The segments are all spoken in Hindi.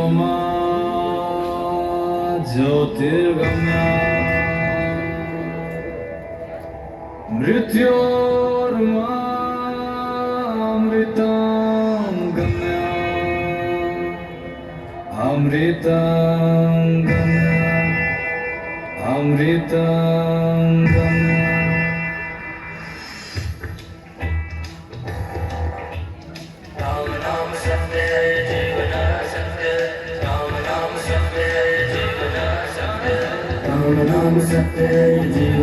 तमसोमा ज्योतिर्गमया मृत्योर्मामृतं गम्या अमृतं गम्या अमृतं गम्या राम नाम सत्य है जीवन सत्य राम नाम सत्य है जीवन सत्य राम नाम सत्य है जीवन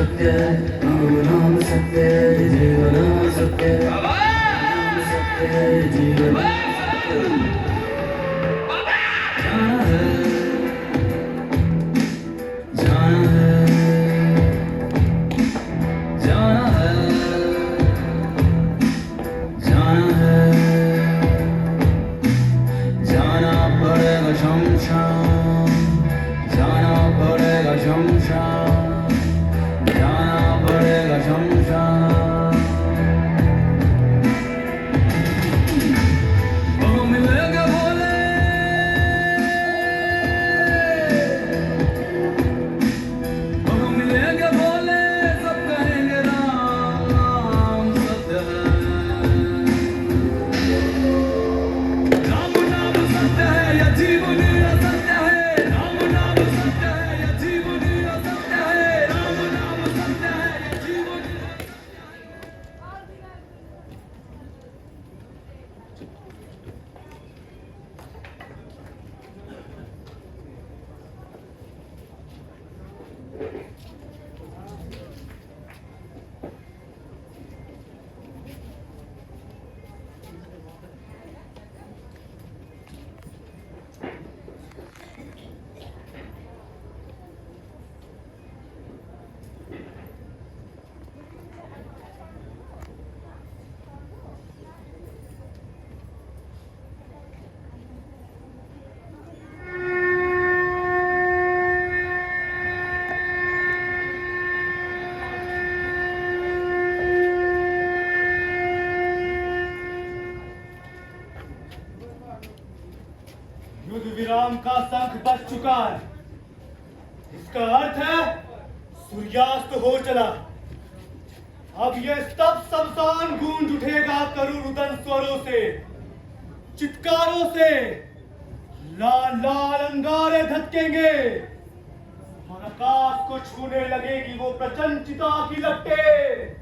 सत्य राम नाम सत्य है जीवन सत्य राम सत्य है जीवन युद्ध विराम का शंख बज चुका है। इसका अर्थ है सूर्यास्त हो चला। अब ये सब शमशान गूंज उठेगा करुण रुदन स्वरों से, चित्कारों से। लाल लाल अंगारे धधकेंगे और आकाश को छूने लगेगी वो प्रचंड चिता की लपटें।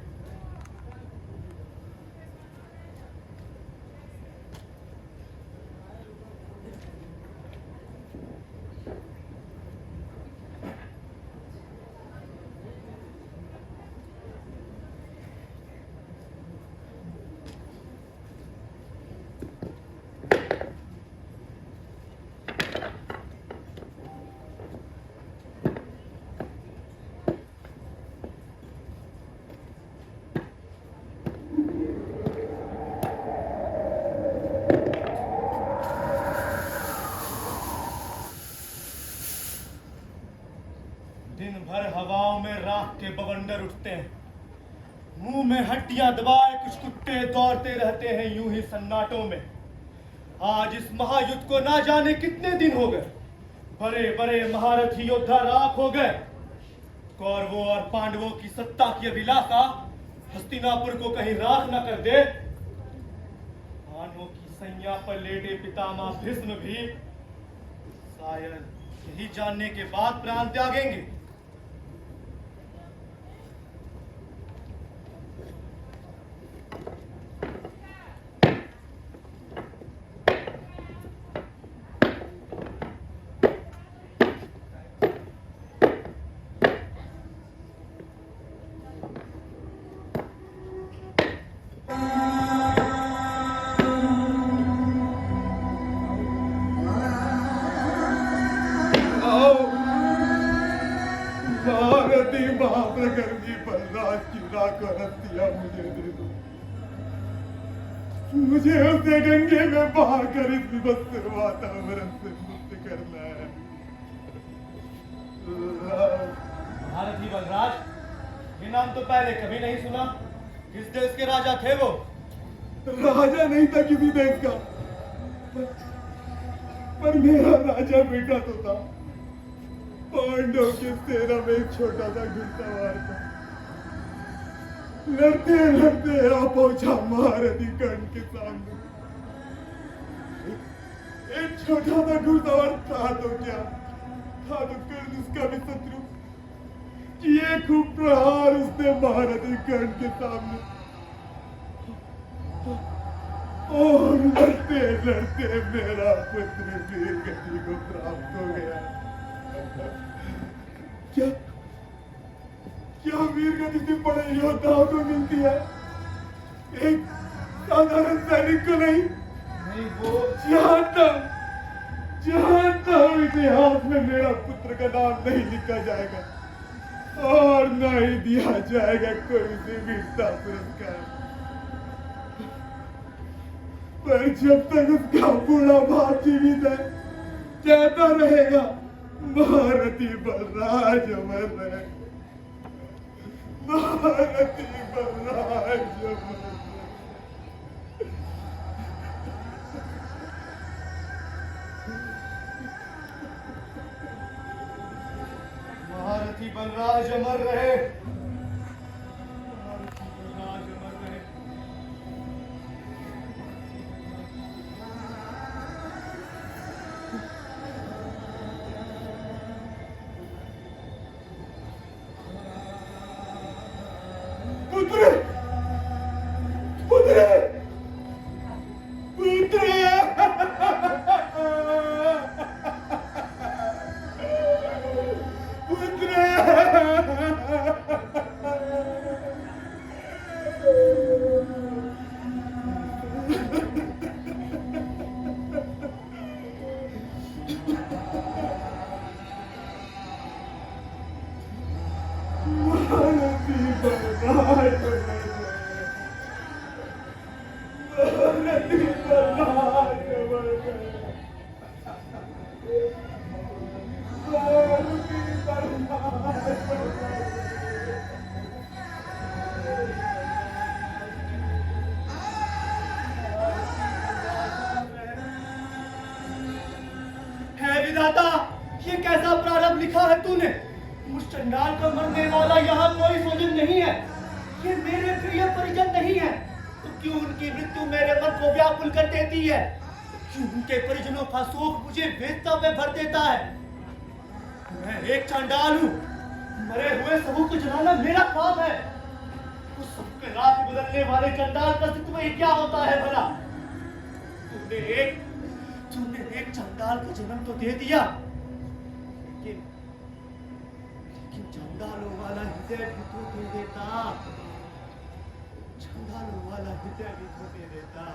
दिन भर हवाओं में राख के बवंडर उठते हैं, मुंह में हड्डियां दबाए कुछ कुत्ते दौड़ते रहते हैं यूं ही सन्नाटों में। आज इस महायुद्ध को ना जाने कितने दिन हो गए। बड़े बड़े महारथी योद्धा राख हो गए। कौरवों और पांडवों की सत्ता की अभिलाषा हस्तिनापुर को कहीं राख न कर दे। पांडवों की सैया पर लेटे पितामह भीष्म भी शायद यही जानने के बाद प्राण त्यागेंगे। महारथी महाप्रगति बलराज की राकर हत्या मुझे दे दो। मुझे उसे गंगे में बहाकर इस विभत्स वातावरण से मुक्त करना है। महारथी बलराज, ये नाम तो पहले कभी नहीं सुना। किस देश के राजा थे वो? राजा नहीं था किसी देश का, पर मेरा राजा बेटा तो था। पांडव के सेना में एक छोटा सा घुड़सवार था। लड़ते लड़ते आ पहुंचा महारथी कर्ण के सामने। एक छोटा सा घुड़सवार था तो क्या, था तो कर्ण उसका भी शत्रु। किए खूब प्रहार उसने महारथी कर्ण के सामने, और लड़ते लड़ते मेरा पुत्र वीर गति को प्राप्त हो गया। क्या क्या वीर गति से बड़े योद्धाओं को मिलती है, एक साधारण सैनिक को नहीं? नहीं वो जानता हूं इतिहास में मेरा पुत्र का नाम नहीं लिखा जाएगा और न ही दिया जाएगा कोई उसे वीरता पुरस्कार। पर जब तक उसका बूढ़ा बाप जीवित है कहता रहेगा महारथी बलराज अमर रहे, महारथी बलराज अमर रहे। महारथी बलराज अमर रहे, महारथी बलराज अमर रहे। पुत्र पुत्र पुत्र महारथी बलराज महारथी बलराज महारथी बलराज। है विधाता, ये कैसा प्रारंभ लिखा है तूने? उस चंडाल का मरने वाला यहाँ कोई स्वजन नहीं है, ये मेरे प्रिय परिजन नहीं है, तो क्यों उनकी मृत्यु मेरे मन को व्याकुल कर देती है? क्यों उनके परिजनों का शोक मुझे वेदना में भर देता है? मैं एक चंडाल हूँ, मरे हुए सबों को जलाना मेरा काम है। उस सबके रात बदलने वाले चंडाल का अस्तित्व ही क्या होता है भला? तुमने एक चंडाल को जन्म तो दे दिया, लेकिन चंडालों वाला हृदय भी तो दे देता, चंडालों वाला हृदय भी तो दे देता।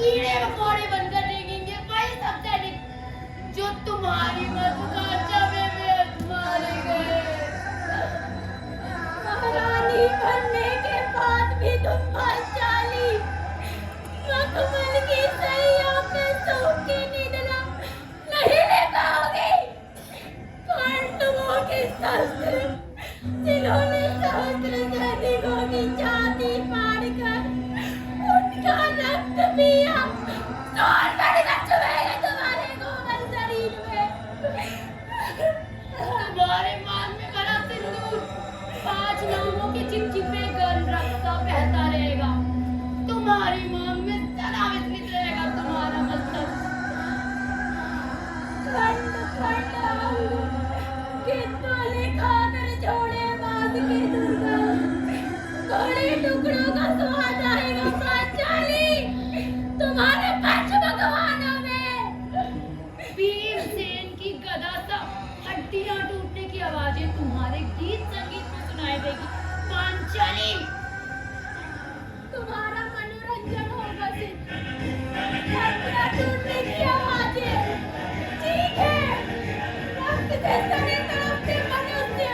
कीड़े मकोड़े बनकर रेंगेंगे वही सब सैनिक जो तुम्हारी महत्वाकांक्षा में मारे गए। महारानी बनने के बाद भी तुम भाईचाली मखमल की सैया पे सो के निधना नहीं ले पाओगे। पांडवों के शस्त्र जिन्होंने सहस्त्र सैनिकों की छाती फाड़कर उनका रक्त पिया सोन बनकर चुभेगा तुम्हारे कोमल शरीर में। तुम्हारे मान में भरा सिंदूर 5 नामों के चिपचिपे गर्म रक्त सा बहता रहेगा। तुम्हारी मांग में सदा विस्मित रहेगा तुम्हारा मस्तक। खंड खंड के ताले खाकर छोड़े बांध के दुर्गा बड़े टुकड़ों का स्वाद आएगा पांचाली तुम्हारे पंच भगवानों में। भीमसेन की गदा सा हड्डियां टूटने की आवाजें तुम्हारे गीत संगीत में सुनाई देगी पांचाली। तुम्हारा मनोरंजन होगा सिर्फ हड्डियां टूटने की आवाजें। ठीक है, रक्त से सने तड़पते मनुष्य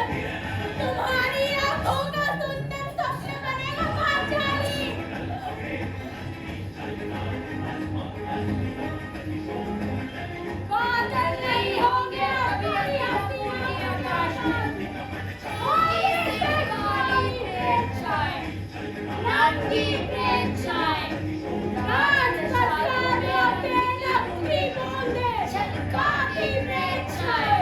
तुम्हारी आंखों का सुंदर स्वप्न बनेगा पांचाली। बादल नहीं होंगे अभी पूरी आकाश में। होगी सिर्फ काली रेत छाए, रंगी रेत छाए। रात बरसाने पे लपटी बूंदे, काली रेत छाए।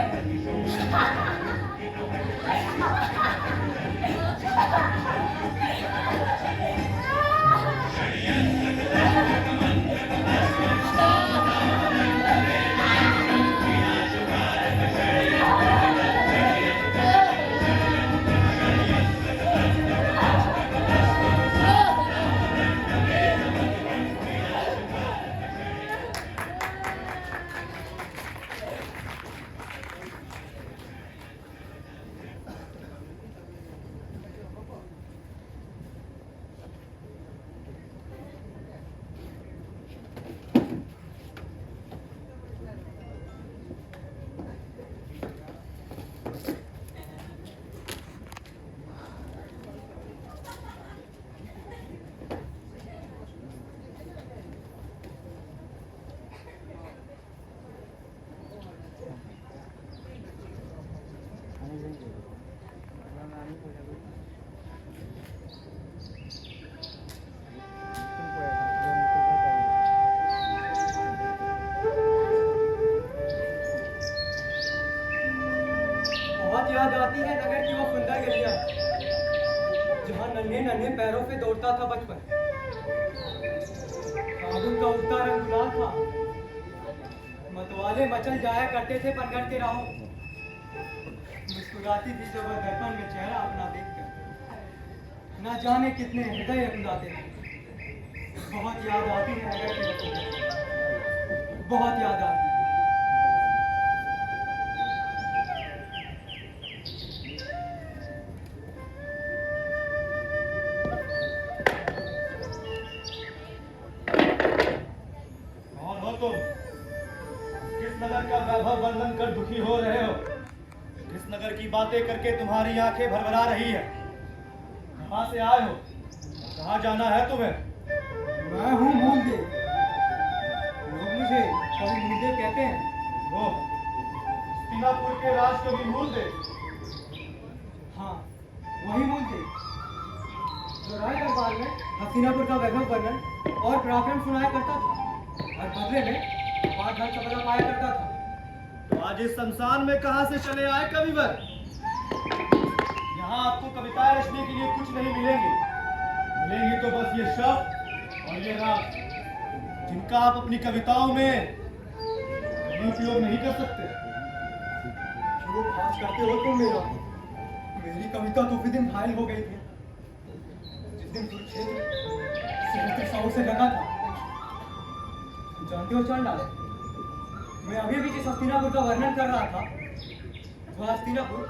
बहुत याद आती है नगर की वो सुंदर गलियां जहाँ नन्हे नन्हे पैरों पे दौड़ता था बचपन। फागुन का उगता रंग गुलाल था, मतवाले मचल जाया करते थे पनघट के राहों। मुस्कुराती थी जब वह दर्पण में चेहरा अपना देखकर, न जाने कितने हृदय रुंधाते थे। बहुत याद आती है नगर की वो सुंदर, बहुत याद आती है। तुम किस नगर का वैभव वर्णन कर दुखी हो रहे हो? किस नगर की बातें करके तुम्हारी आंखें भरभरा रही है? कहां से आए हो? कहां जाना है तुम्हें? मैं हूँ मूलदेव। लोग मुझे कभी मूलदेव कहते हैं। वो हस्तिनापुर के राजकवि मूलदेव? हाँ, वही मूलदेव जो राय दरबार में हस्तिनापुर का वैभव वर्णन और पराक्रम सुनाया करता था और बदले में 5 धन सफलता पाया करता था। तो आज इस शमशान में कहां से चले आए कविवर? यहाँ आपको कविताएं रचने के लिए कुछ नहीं मिलेंगी। मिलेंगी तो बस ये शब्द और ये राग, जिनका आप अपनी कविताओं में उपयोग नहीं कर सकते। जो खास करते हो तुम मेरा, मेरी कविता तो उसी दिन घायल हो गई थी जिस दिन कुरुक्षेत्र सहस्त्र साहों से लगा था। जानते हो चांडाल, मैं अभी भी जिस हस्तिनापुर का वर्णन कर रहा था वह हस्तिनापुर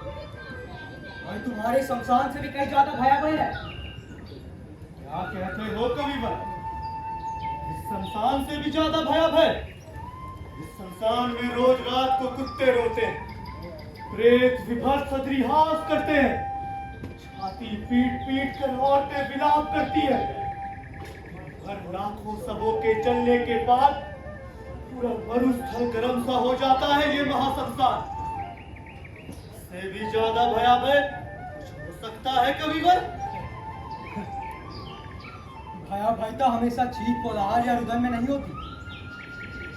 और तुम्हारे शमशान से भी कहीं ज्यादा भयावह है। क्या कहते हो कविवर? इस शमशान से भी ज्यादा भयावह है। इस शमशान में रोज रात को कुत्ते रोते हैं, प्रेत विभत्स सदृहास करते हैं, छाती पीट पीट कर औरतें विलाप करती है। हर लाखों सबों के चलने के बाद पूरा मरुस्थल गर्म सा हो जाता है ये महाशमशान। इससे भी ज्यादा भयावह कुछ हो सकता है कविवर? भयावहता हमेशा चीख कोलाहल या रुदन में नहीं होती।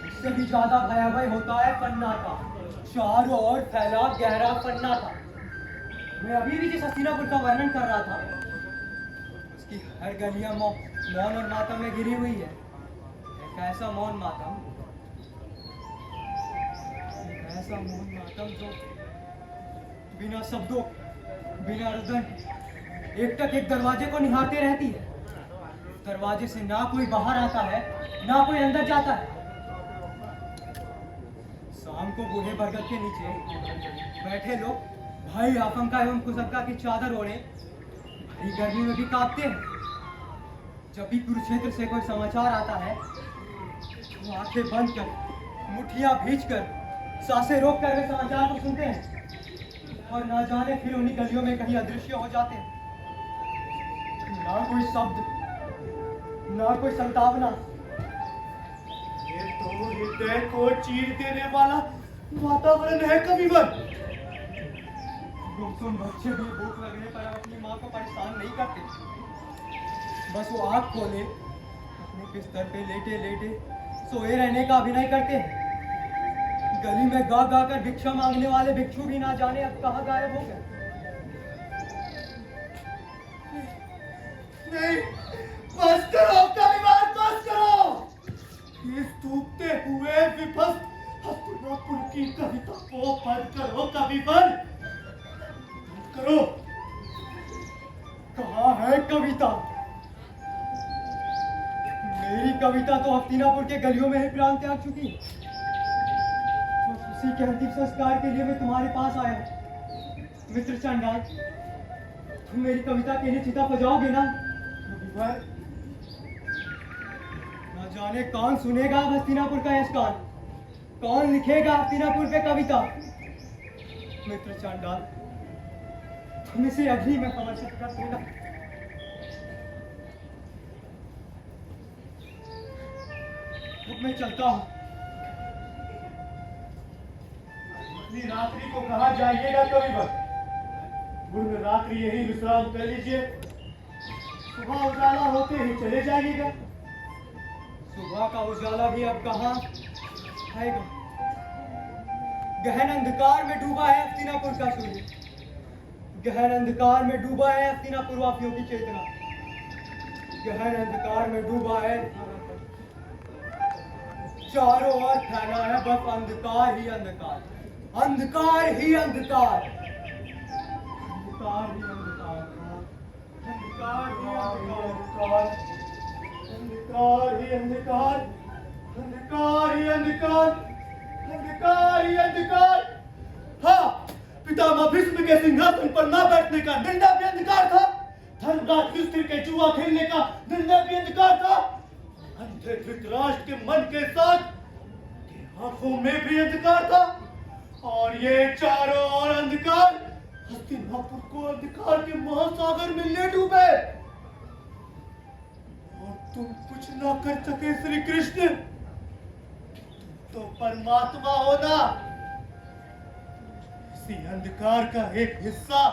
इससे भी ज्यादा भयावह होता है सन्नाटा, चारों ओर फैला गहरा सन्नाटा। मैं अभी भी जिस हस्तिनापुर का वर्णन कर रहा था, उसकी हर गलियां मौन और मातम में घिरी हुई है। एक ऐसा मौन मातम जो बिना शब्दों, बिना रुदन एक टक एक दरवाजे को निहारते रहती है। दरवाजे से ना कोई बाहर आता है, ना कोई अंदर जाता है। शाम को बूढ़े बरगद के नीचे बैठे लोग भाई आफंका एवं कुसक्का की चादर ओढ़े भारी गर्मी में भी कांपते हैं। जब भी कुरुक्षेत्र से कोई समाचार आता है तो आंखें बंद कर, मुठ्ठियां भींचकर, सांसें रोक कर वे समाचार को सुनते हैं और ना जाने फिर उन्हीं गलियों में कहीं अदृश्य हो जाते हैं। ना कोई शब्द, ना कोई संतावना। ये तो हृदय को चीर देने वाला वातावरण है कविवर। गुमसुम बच्चे भी भूख लगने पर अपनी माँ को परेशान नहीं करते। बस वो आँख खोले, अपने बिस्तर पे लेटे लेटे सोए रहने का अभिनय करते हैं। गली में गा गा कर भिक्षा मांगने वाले भिक्षु भी ना जाने अब कहाँ गायब हो गए। नहीं, बस करो कविवर, बस करो। इस डूबते हुए विभत्स हस्तिनापुर की कविता को बंद करो कविवर, बंद करो। कहाँ है कविता? मेरी कविता तो हस्तिनापुर के गलियों में ही प्राण त्याग चुकी है। बस उसी के अंतिम संस्कार के लिए मैं तुम्हारे पास आया। मित्र चंडाल, तुम मेरी कविता के लिए चिता बजाओगे ना? कविवर, न जाने कौन सुनेगा हस्तिनापुर का यश गान, कौन लिखेगा हस्तिनापुर पे कविता। मित्र चंडाल, तुम इसे अभी मैं समर्पित कर देना। अब मैं चलता हूँ। इतनी रात्रि को कहाँ जाइएगा कविवर? पूर्ण रात्रि यही विश्राम कर लीजिए, सुबह उजाला होते ही चले जाइएगा। सुबह का उजाला भी अब कहाँ आएगा? गहन अंधकार में डूबा है हस्तिनापुर का सूर्य, गहन अंधकार में डूबा है हस्तिनापुर वासियों की चेतना, गहन अंधकार में डूबा है। चारों ओर फैला है बस अंधकार ही अंधकार, अंधकार ही अंधकार, अंधकार ही अंधकार, अंधकार ही अंधकार, अंधकार ही अंधकार, अंधकार ही अंधकार, अंधकार ही अंधकार। हाँ, पितामह भीष्म के सिंहासन पर ना बैठने का निर्णय भी अंधकार था। धर्मराज युधिष्ठिर के जुआ खेलने का निर्णय भी अंधकार था। अंधे धृतराष्ट्र के मन के साथ के आंखों में भी अंधकार था। और ये चारों ओर अंधकार हस्तिनापुर को अंधकार के महासागर में ले डूबे। और तुम कुछ ना कर सके श्री कृष्ण, तुम तो परमात्मा हो ना, इसी अंधकार का एक हिस्सा।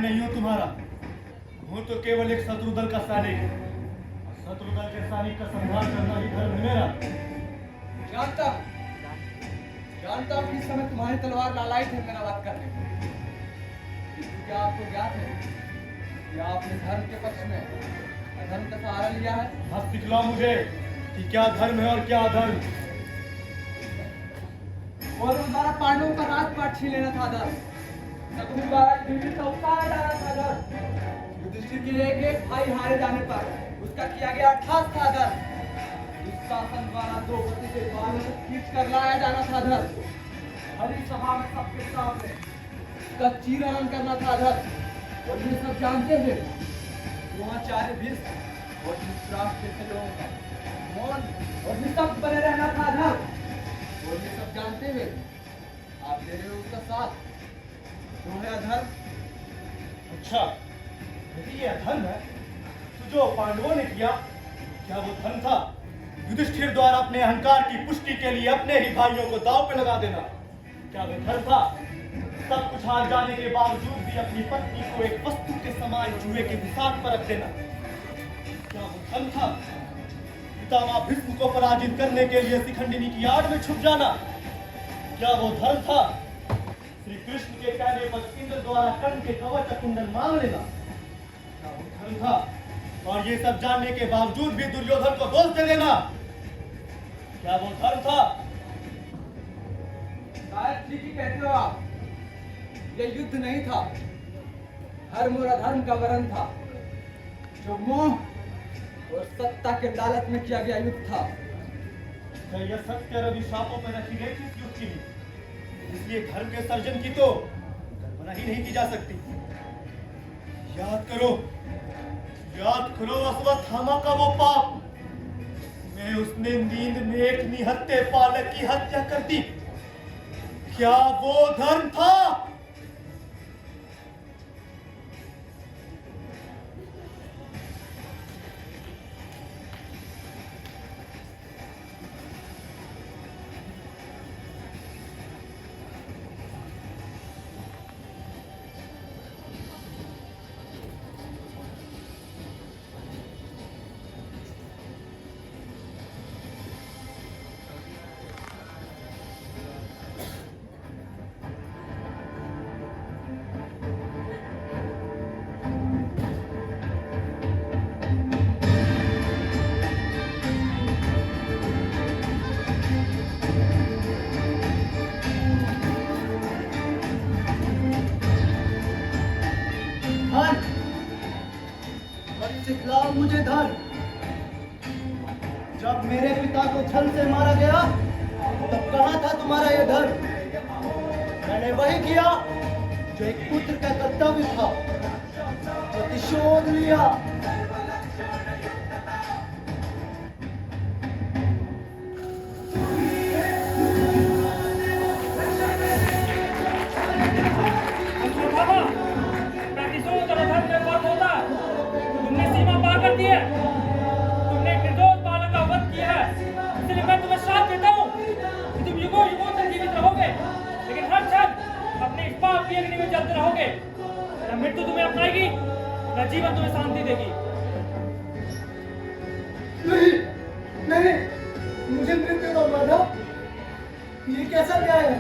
नहीं हूं तुम्हारा, हूं तो केवल एक शत्रु दल का सैनिक। शत्रु दल के सैनिक का संहार करना ही धर्म है मेरा। जानता जानता हूँ कि इस समय तुम्हारी तलवार लालायित है मेरा वध करने को। किंतु क्या आपको ज्ञात है कि आपने धर्म के पक्ष में अधर्म का सहारा लिया है? अब दिखलाओ मुझे कि क्या धर्म है और क्या अधर्म। और उस द्वारा पांडवों का राजपाट छीन लेना था धर्म। शकुनि द्वारा युधिष्ठिर का उपकार डाला था धर्म। युधिष्ठिर के एक एक भाई हारे जाने पर उसका किया गया अट्ठास था धर्म। दुशासन द्वारा द्रौपदी से बालक खींच कर लाया जाना था धर्म। हरी सभा में सबके सामने उसका चीरहरण करना था धर्म। और ये सब जानते हैं द्रोणाचार्य भीष्म और धृतराष्ट्र जैसे लोगों का मौन और निस्तब्ध बने रहना था धर्म। और ये सब जानते हुए आप दे रहे हो उसका साथ, जो है अधर्म। अच्छा, यदि ये अधर्म है तो जो पांडवों ने किया क्या वो धर्म था? युधिष्ठिर द्वारा अपने अहंकार की पुष्टि के लिए अपने ही भाइयों को दांव पे लगा देना क्या वो धर्म था? सब कुछ हार जाने के बावजूद भी अपनी पत्नी को एक वस्तु के समान जुए के विसात पर रख देना क्या वो धर्म था? पितामह भीष्म को पराजित करने के लिए शिखंडिनी की आड़ में छुप जाना क्या वो धर्म था? श्री कृष्ण के कहने पर इंद्र द्वारा कर्ण के कवच कुंडल मांग लेना क्या वो धर्म था? और ये सब जानने के बावजूद भी दुर्योधन को दोष दे देना क्या वो धर्म था? शायद ठीक ही कहते हो आप। यह युद्ध नहीं था, धर्म और अधर्म का वरण था, जो मोह और सत्ता के लालच में किया गया युद्ध था। क्या यह सत्य अभिशापों पर रखी गई थी इस युद्ध की? इसलिए धर्म के सर्जन की तो कल्पना ही नहीं की जा सकती। याद करो अश्वत्थामा का वो पाप मैं उसने नींद में एक निहत्थे बालक की हत्या कर दी क्या वो धर्म था? सिखलाओ मुझे धर्म। जब मेरे पिता को छल से मारा गया तब कहाँ था तुम्हारा यह धर्म? मैंने वही किया जो एक पुत्र का कर्तव्य था, प्रतिशोध लिया। तुमने एक निर्दोष बालक का वध किया है, इसलिए मैं तुम्हें श्राप देता हूँ कि तुम युगों युगों तक जीवित रहोगे, लेकिन हर क्षण अपने इस पाप की अग्नि में जलते रहोगे। न मृत्यु तुम्हें अपनाएगी, न जीवन तुम्हें शांति देगी। नहीं, नहीं, मुझे मृत्यु दो माधव। ये कैसा न्याय है?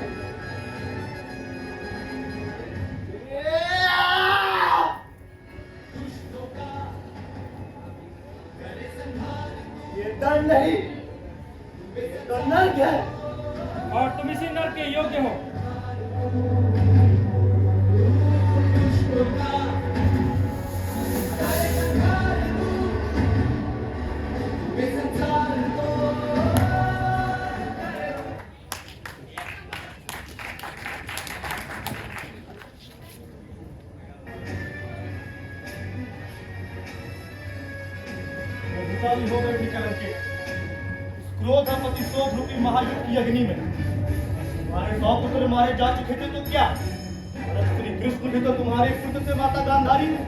ये दंड नहीं, तो नर्क है। और तुम इसी नर्क के योग्य हो। अधिकारी हो गए विकलन के इस क्रोध और प्रतिशोध रूपी महायुद्ध की अग्नि में तुम्हारे 100 पुत्र मारे जा चुके थे तो क्या? और श्री कृष्ण भी तो तुम्हारे पुत्र थे माता गांधारी ने।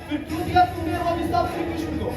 फिर क्यों दिया तुमने वो अभिशाप श्री कृष्ण को?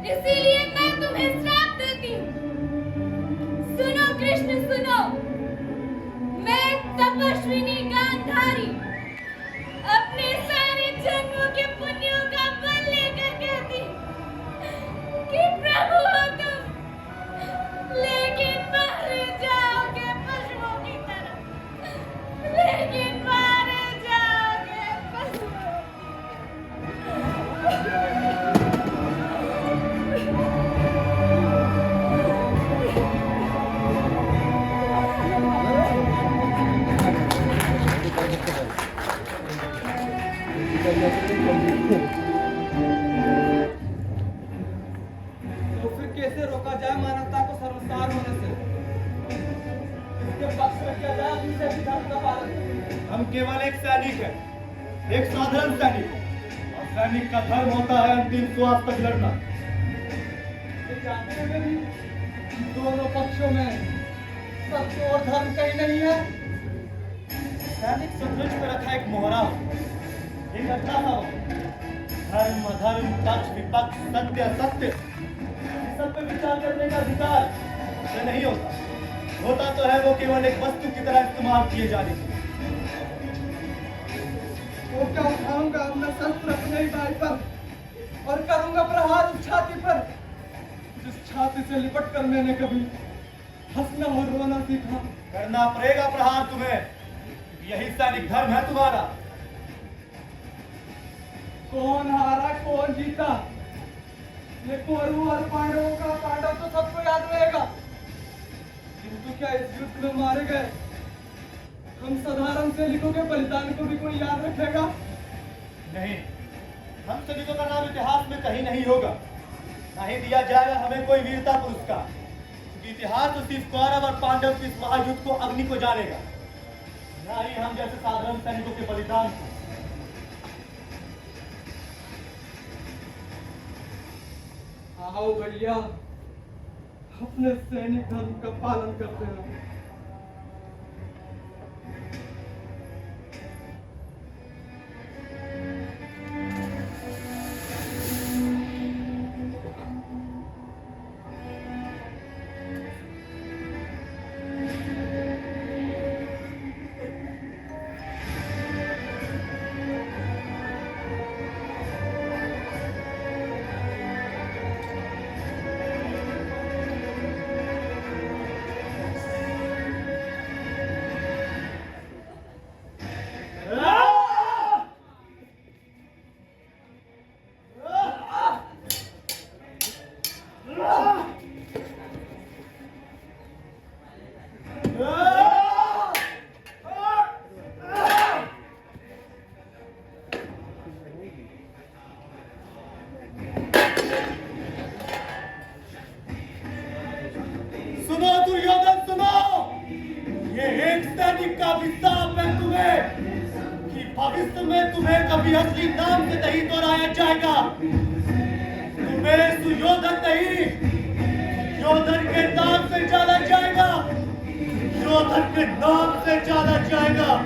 इसीलिए मैं तुम्हें श्राप देती हूँ। सुनो कृष्ण सुनो, मैं तपस्विनी गांधारी अपने सारे जन्मों के पुण्यों का बल लेकर कहती हूँ कि प्रभु हो तुम, लेकिन मारे जाओगे पशुओं की तरह, लेकिन मारे जाओगे पशुओं तो फिर कैसे रोका जाए मानवता को शर्मसार होने से? इसके पक्ष में किया जाए अपनी सभी धर्म का पालन। हम केवल एक सैनिक हैं, एक साधारण सैनिक, और सैनिक का धर्म होता है अंतिम श्वास तक लड़ना। ये जानते हुए भी दोनों पक्षों में सत्य और धर्म कहीं नहीं है। सैनिक शतरंज पे रखा एक मोहरा हो, एक अच्छा सा हो। धर्म अधर्म, पक्ष विपक्ष, सत्य असत्य, इस सब पे विचार करने का अधिकार से नहीं होता। होता तो है वो केवल एक वस्तु की तरह इस्तेमाल किए जाने की। तो क्या उठाऊंगा अपना शस्त्र अपने ही भाई पर और करूंगा प्रहार उस छाती पर जिस छाती से लिपट कर मैंने कभी हंसना और रोना सीखा। करना पड़ेगा प्रहार तुम्हें, यही सैनिक धर्म है तुम्हारा। कौन हारा कौन जीता ये कौरवों और पांडवों का पांडव तो सबको याद रहेगा, किंतु क्या इस युद्ध में मारे गए हम साधारण सैनिकों के बलिदान को भी कोई याद रखेगा? नहीं, हम सैनिकों का नाम इतिहास में कहीं नहीं होगा, ना ही दिया जाएगा हमें कोई वीरता पुरस्कार, क्योंकि इतिहास तो सिर्फ कौरव और पांडव के इस महायुद्ध को अग्नि को जानेगा, ना ही हम जैसे साधारण सैनिकों के बलिदान को। आओ भैया अपने सैनिक धर्म का पालन करते हैं। सुनो दुर्योधन सुनो, ये एक सैनिक का विश्वास है तुम्हें कि भविष्य में तुम्हें कभी असली नाम से नहीं दोहराया जाएगा। तुम्हें सुयोधन नहीं, योधन के नाम से जाना जाएगा, योधन के नाम से जाना जाएगा।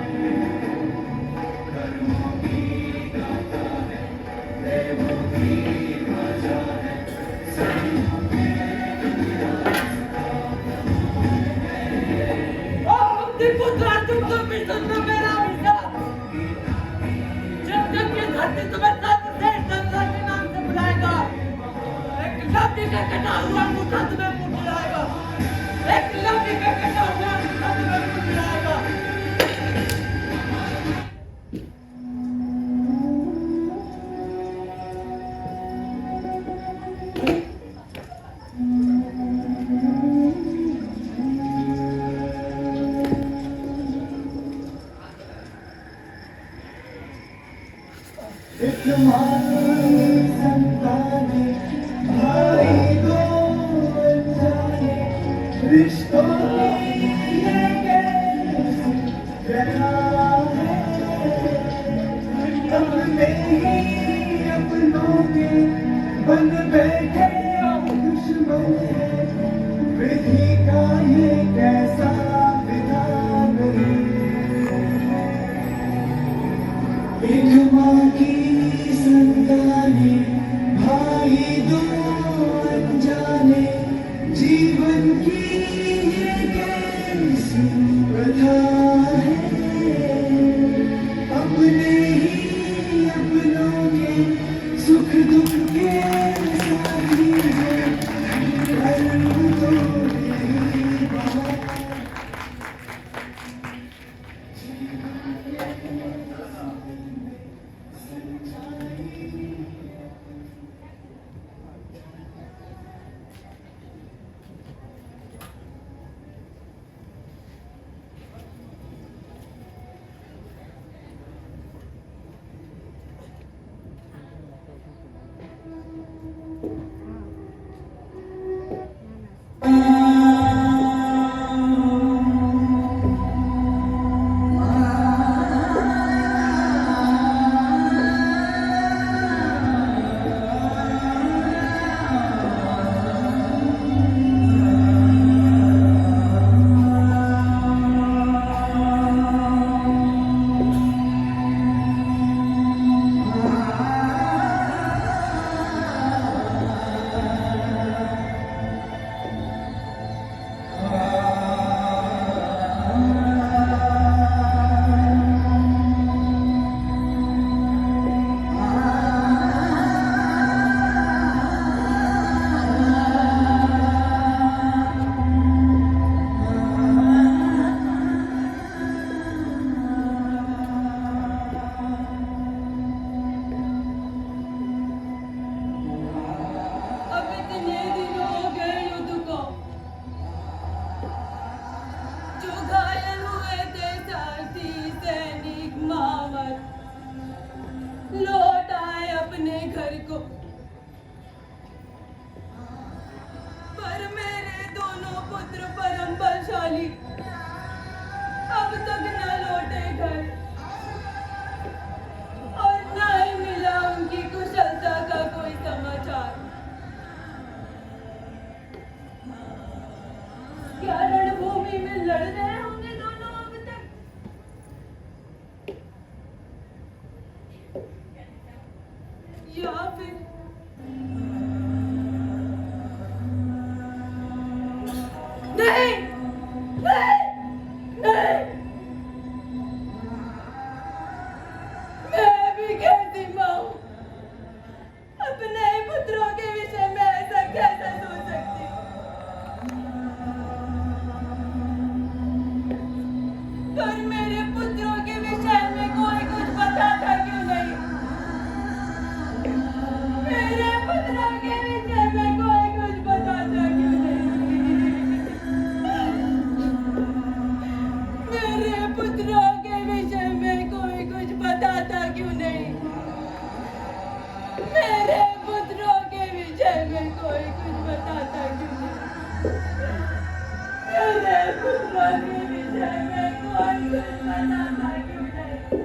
बन बैठे दुश्मन विधि का ये कैसा विधान एक माँ की नहीं नहीं नहीं, मैं भी कैसी माँ हूँ, अपने ही पुत्रों के विषय में ऐसा कैसे सोच सकती हूँ? पर मेरे पुत्रों के विषय में कोई कुछ बताता क्यों नहीं? मेरे पुत्रों के विषय में कोई कुछ बताता क्यों नहीं? मेरे पुत्रों के विषय में कोई कुछ बताता क्यों नहीं? मेरे पुत्रों के विषय में कोई कुछ बताता क्यों नहीं? मेरे पुत्रों के विषय में कोई कुछ बताता क्यों नहीं?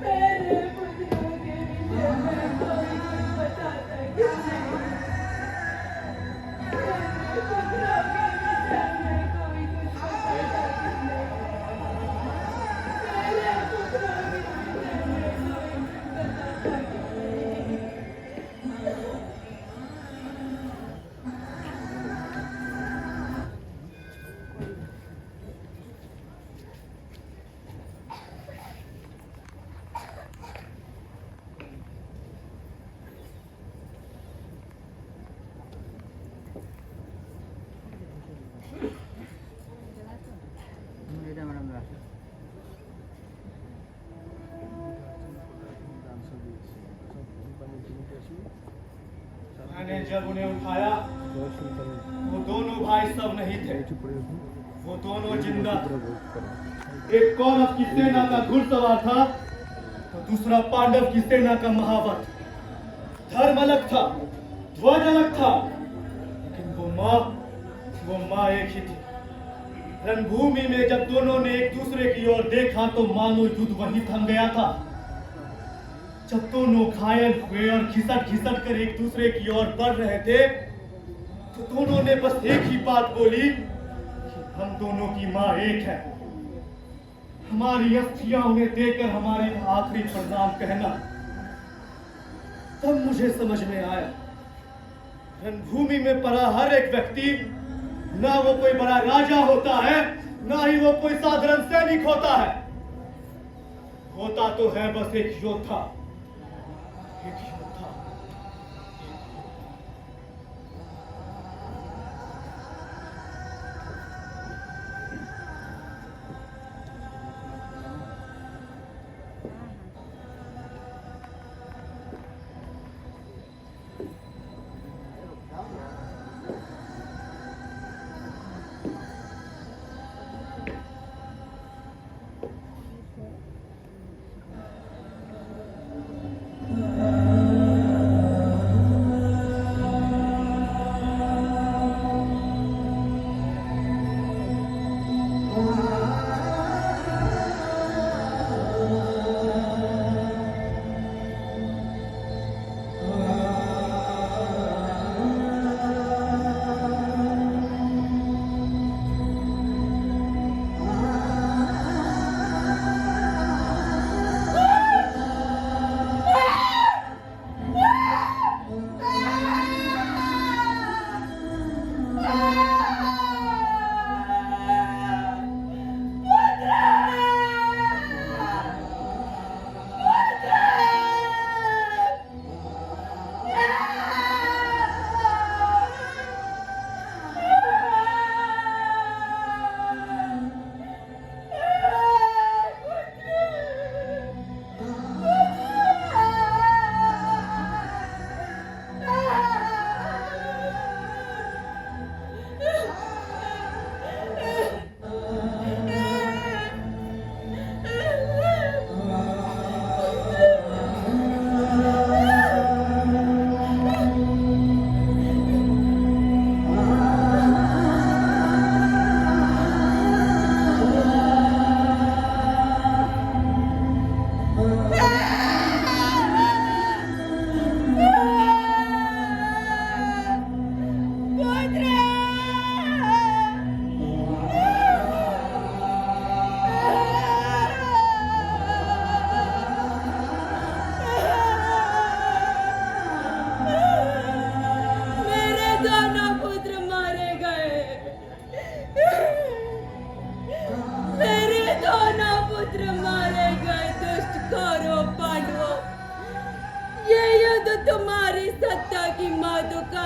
मेरे पुत्रों के विषय में कोई कुछ बताता क्यों नहीं? मेरे पुत्रों के विषय में कोई कुछ बताता क्यों नहीं? मेरे पुत्रों के विषय में कोई कुछ बताता क्यों नहीं? मैंने जब उन्हें उठाया वो दोनों भाई सब नहीं थे, वो दोनों जिंदा थे। एक कौरव की सेना का घुड़सवार था तो दूसरा पांडव की सेना का महावत। धर्म अलग था, ध्वज अलग था, लेकिन वो माँ एक ही थी। रणभूमि में जब दोनों ने एक दूसरे की ओर देखा तो मानो युद्ध वहीं थम गया था। जब दोनों घायल हुए और घिसट कर एक दूसरे की ओर बढ़ रहे थे तो दोनों ने बस एक ही बात बोली कि हम दोनों की माँ एक है। हमारी अस्थियां उन्हें देकर हमारे आखिरी प्रणाम कहना। तब मुझे समझ में आया, रणभूमि में पड़ा हर एक व्यक्ति ना वो कोई बड़ा राजा होता है, ना ही वो कोई साधारण सैनिक होता है। होता तो है बस एक योद्धा, एक योद्धा।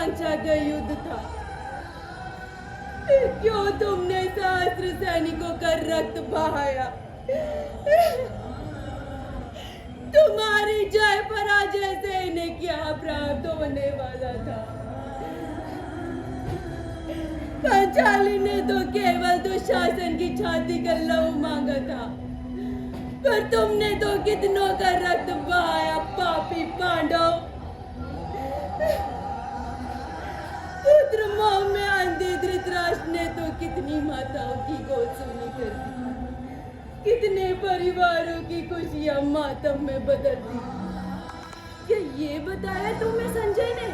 पांचा का युद्ध था। क्यों तुमने सहस्त्र सैनिकों का रक्त बहाया? तुम्हारी जय पराजय से इन्हें क्या प्राप्त होने वाला था? पांचाली ने तो केवल दुशासन की छाती का लहू मांगा था, पर तुमने तो कितनों का रक्त बहाया पापी पांडव। पुत्र मोह में अंधे धृतराष्ट्र ने तो कितनी माताओं की गोद सुनी कर दी, कितने परिवारों की खुशियां मातम में बदल दी। क्या ये बताया तुम्हें संजय ने?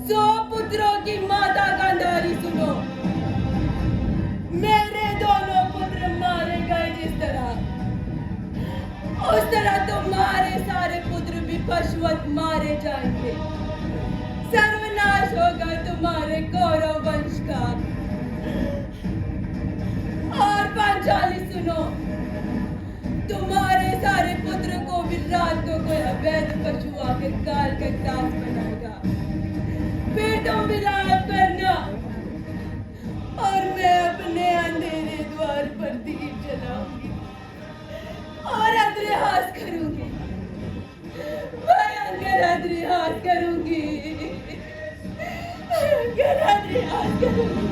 सौ पुत्रों की माता गांधारी सुनो, मेरे दोनों पुत्र मारे गए जिस तरह, उस तरह तुम्हारे सारे पुत्र भी पशुवत मारे जाएंगे। सर्वनाश होगा तुम्हारे कौरव वंश का। और पांचाली सुनो, तुम्हारे सारे पुत्र को भी रात को कोई अवैध पशु आकर काल का दास बनाएगा। फिर तुम विलाप करना और मैं अपने अंधेरे द्वार पर दीप जलाऊंगी और अग्रहास करूंगी, भयंकर अग्रहास करूंगी, भयंकर अग्रहास करूंगी।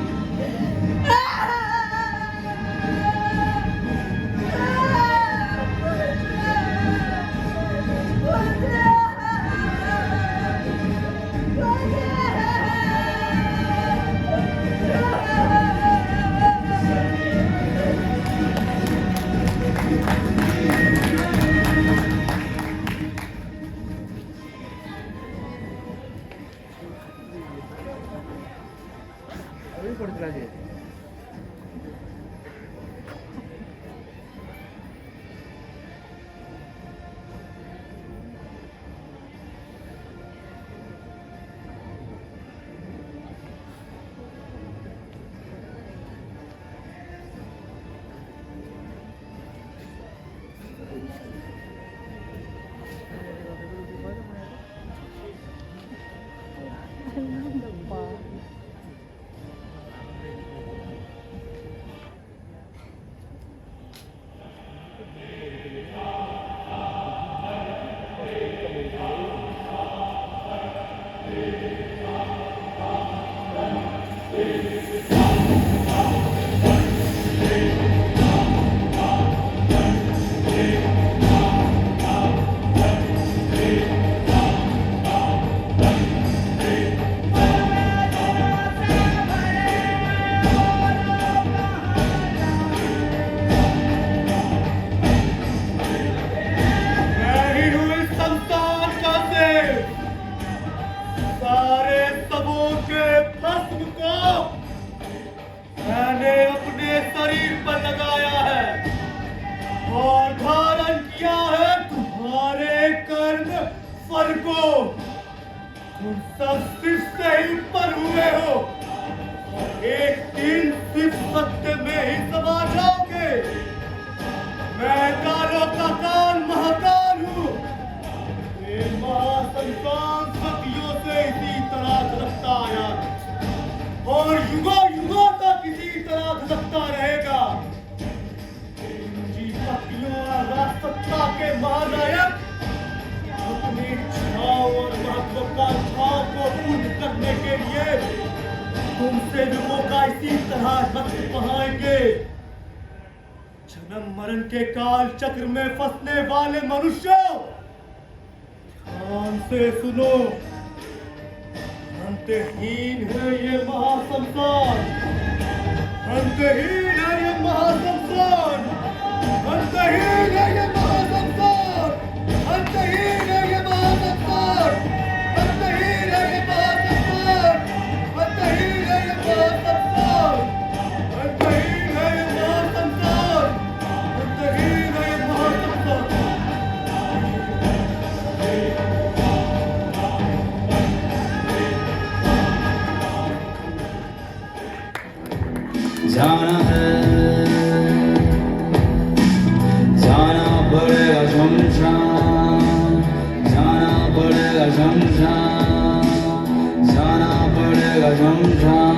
जन्म मरण के काल चक्र में फंसने वाले मनुष्यों, ध्यान से सुनो। अंतहीन है ये महासंसार, अंतहीन है ये महासंसार, अंतहीन है ये महासंसार, अंतहीन है ये महासंसार, अंतहीन है ये महासंसार, अंतहीन है ये महासंसार, अंतहीन है ये महासंसार। है, जाना पड़ेगा शमशान, जाना पड़ेगा शमशान, जाना पड़ेगा शमशान।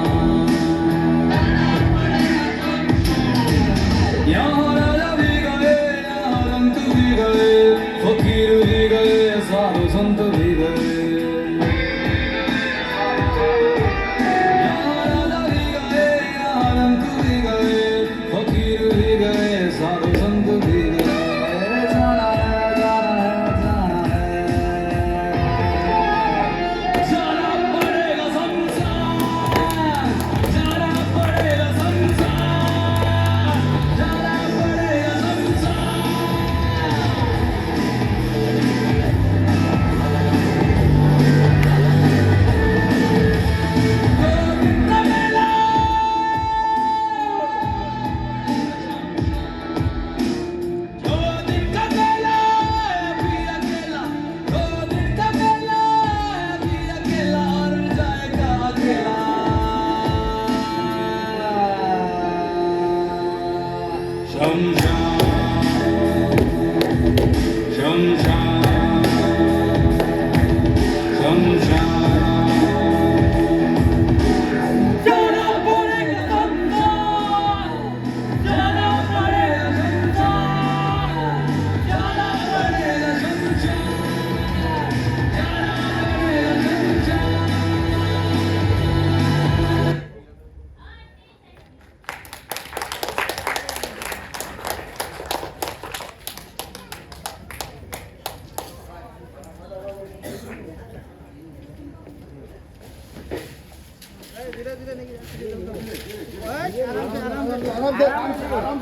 यहाँ राजा भी गए, यहाँ रंत भी गए, फकीर भी गए, साधु संत भी गए। यहाँ राजा भी गए, यहाँ रंत भी गए, फकीर भी गए, साधु संत भी गए। जाना है, जाना है, जाना है, जाना पड़ेगा शमशान, जाना पड़ेगा शमशान, जाना पड़ेगा शमशान। दो दिन का मेला, अभी अकेला, दो दिन का मेला, अभी अकेला, और जाएगा अकेला। शमशान, शमशान, शमशान। जाना पड़ेगा शमशान, जाना पड़ेगा शमशान, जाना पड़ेगा शमशान, जाना पड़ेगा शमशान। आराम से